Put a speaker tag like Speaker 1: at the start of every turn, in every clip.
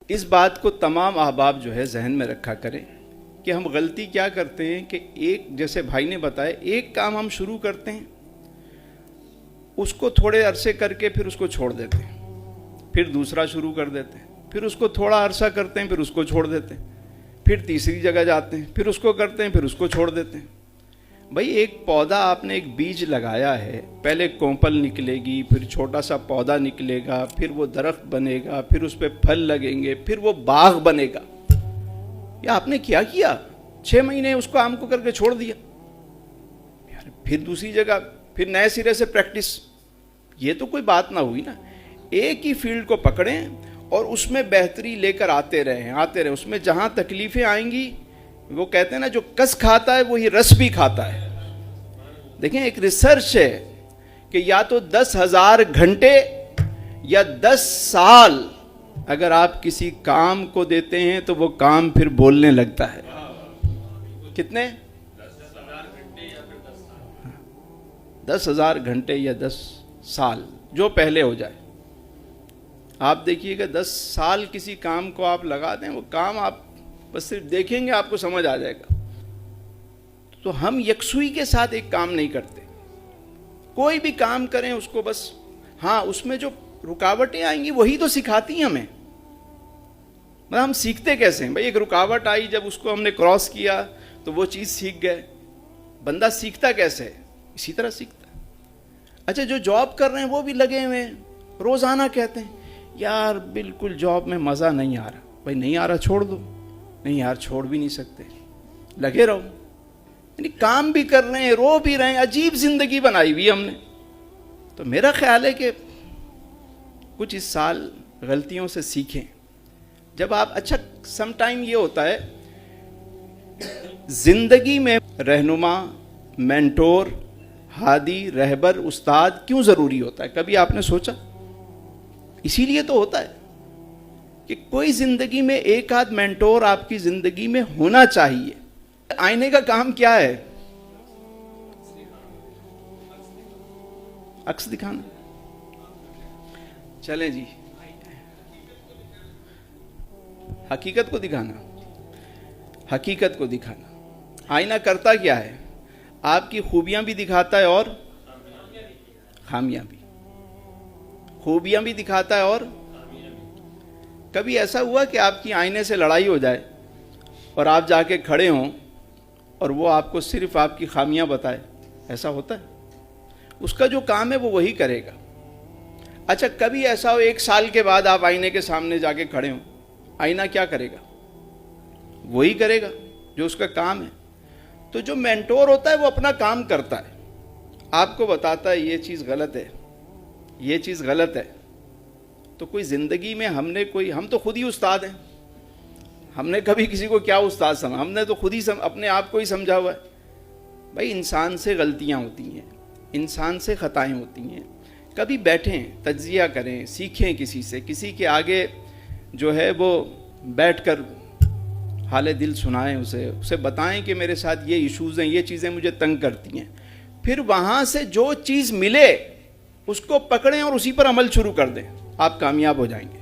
Speaker 1: اس بات کو تمام احباب جو ہے ذہن میں رکھا کریں کہ ہم غلطی کیا کرتے ہیں کہ ایک، جیسے بھائی نے بتایا، ایک کام ہم شروع کرتے ہیں، اس کو تھوڑے عرصے کر کے پھر اس کو چھوڑ دیتے ہیں، پھر دوسرا شروع کر دیتے ہیں، پھر اس کو تھوڑا عرصہ کرتے ہیں، پھر اس کو چھوڑ دیتے ہیں، پھر تیسری جگہ جاتے ہیں، پھر اس کو کرتے ہیں، پھر اس کو چھوڑ دیتے ہیں۔ بھائی ایک پودا آپ نے ایک بیج لگایا ہے، پہلے کومپل نکلے گی، پھر چھوٹا سا پودا نکلے گا، پھر وہ درخت بنے گا، پھر اس پہ پھل لگیں گے، پھر وہ باغ بنے گا۔ یا آپ نے کیا 6 مہینے اس کو عام کو کر کے چھوڑ دیا، پھر دوسری جگہ، پھر نئے سرے سے پریکٹس۔ یہ تو کوئی بات نہ ہوئی نا۔ ایک ہی فیلڈ کو پکڑیں اور اس میں بہتری لے کر آتے رہیں۔ اس میں جہاں تکلیفیں آئیں گی، وہ کہتے ہیں نا جو کس کھاتا ہے وہی رس بھی کھاتا ہے۔ دیکھیں ایک ریسرچ ہے کہ یا تو 10,000 گھنٹے یا 10 سال اگر آپ کسی کام کو دیتے ہیں تو وہ کام پھر بولنے لگتا ہے۔ کتنے؟ 10,000 گھنٹے یا 10 سال، جو پہلے ہو جائے۔ آپ دیکھیے کہ 10 سال کسی کام کو آپ لگا دیں، وہ کام آپ بس صرف دیکھیں گے آپ کو سمجھ آ جائے گا۔ تو ہم یکسوئی کے ساتھ ایک کام نہیں کرتے، کوئی بھی کام کریں اس کو بس، ہاں اس میں جو رکاوٹیں آئیں گی وہی تو سکھاتی ہیں ہمیں۔ مطلب ہم سیکھتے کیسے ہیں؟ بھائی ایک رکاوٹ آئی، جب اس کو ہم نے کراس کیا تو وہ چیز سیکھ گئے۔ بندہ سیکھتا کیسے ہے؟ اسی طرح سیکھتا ہے۔ اچھا جو جاب کر رہے ہیں وہ بھی لگے ہوئے ہیں، روزانہ کہتے ہیں یار بالکل جاب میں مزہ نہیں آ رہا۔ بھائی نہیں آ رہا چھوڑ دو۔ نہیں یار چھوڑ بھی نہیں سکتے، لگے رہو۔ یعنی کام بھی کر رہے ہیں، رو بھی رہے ہیں، عجیب زندگی بنائی ہوئی ہم نے۔ تو میرا خیال ہے کہ کچھ اس سال غلطیوں سے سیکھیں۔ جب آپ، اچھا سم ٹائم یہ ہوتا ہے زندگی میں رہنما، مینٹور، ہادی، رہبر، استاد کیوں ضروری ہوتا ہے؟ کبھی آپ نے سوچا؟ اسی لیے تو ہوتا ہے کہ کوئی زندگی میں ایک آدھ مینٹور آپ کی زندگی میں ہونا چاہیے۔ آئینے کا کام کیا ہے؟ عکس دکھانا۔ چلیں جی، حقیقت کو دکھانا، حقیقت کو دکھانا۔ آئینہ کرتا کیا ہے؟ آپ کی خوبیاں بھی دکھاتا ہے اور خامیاں بھی، خوبیاں بھی دکھاتا ہے اور کبھی ایسا ہوا کہ آپ کی آئینے سے لڑائی ہو جائے اور آپ جا کے کھڑے ہوں اور وہ آپ کو صرف آپ کی خامیاں بتائے؟ ایسا ہوتا ہے؟ اس کا جو کام ہے وہ وہی کرے گا۔ اچھا کبھی ایسا ہو 1 سال کے بعد آپ آئینے کے سامنے جا کے کھڑے ہوں، آئینہ کیا کرے گا؟ وہی کرے گا جو اس کا کام ہے۔ تو جو مینٹور ہوتا ہے وہ اپنا کام کرتا ہے، آپ کو بتاتا ہے یہ چیز غلط ہے، یہ چیز غلط ہے۔ تو کوئی زندگی میں ہم تو خود ہی استاد ہیں۔ ہم نے کبھی کسی کو کیا استاد سمجھا؟ ہم نے تو خود ہی اپنے آپ کو ہی سمجھا ہوا ہے۔ بھائی انسان سے غلطیاں ہوتی ہیں، انسان سے خطائیں ہوتی ہیں۔ کبھی بیٹھیں، تجزیہ کریں، سیکھیں کسی سے، کسی کے آگے جو ہے وہ بیٹھ کر حال دل سنائیں، اسے بتائیں کہ میرے ساتھ یہ ایشوز ہیں، یہ چیزیں مجھے تنگ کرتی ہیں۔ پھر وہاں سے جو چیز ملے اس کو پکڑیں اور اسی پر عمل شروع کر دیں، آپ کامیاب ہو جائیں گے۔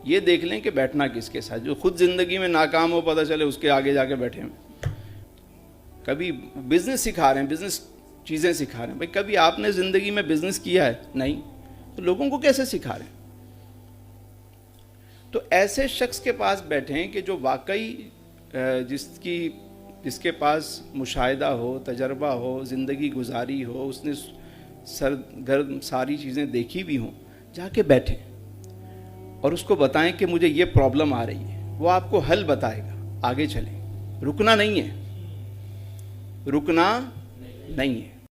Speaker 1: یہ دیکھ لیں کہ بیٹھنا کس کے ساتھ، جو خود زندگی میں ناکام ہو پتہ چلے اس کے آگے جا کے بیٹھے ہیں۔ کبھی بزنس سکھا رہے ہیں، بزنس چیزیں سکھا رہے ہیں، بھائی کبھی آپ نے زندگی میں بزنس کیا ہے؟ نہیں، تو لوگوں کو کیسے سکھا رہے ہیں؟ تو ایسے شخص کے پاس بیٹھیں کہ جو واقعی جس کے پاس مشاہدہ ہو، تجربہ ہو، زندگی گزاری ہو، اس نے سرگرم ساری چیزیں دیکھی بھی ہوں، جا کے بیٹھیں اور اس کو بتائیں کہ مجھے یہ پرابلم آ رہی ہے۔ وہ آپ کو حل بتائے گا، آگے چلیں۔ رکنا نہیں ہے، رکنا نہیں ہے۔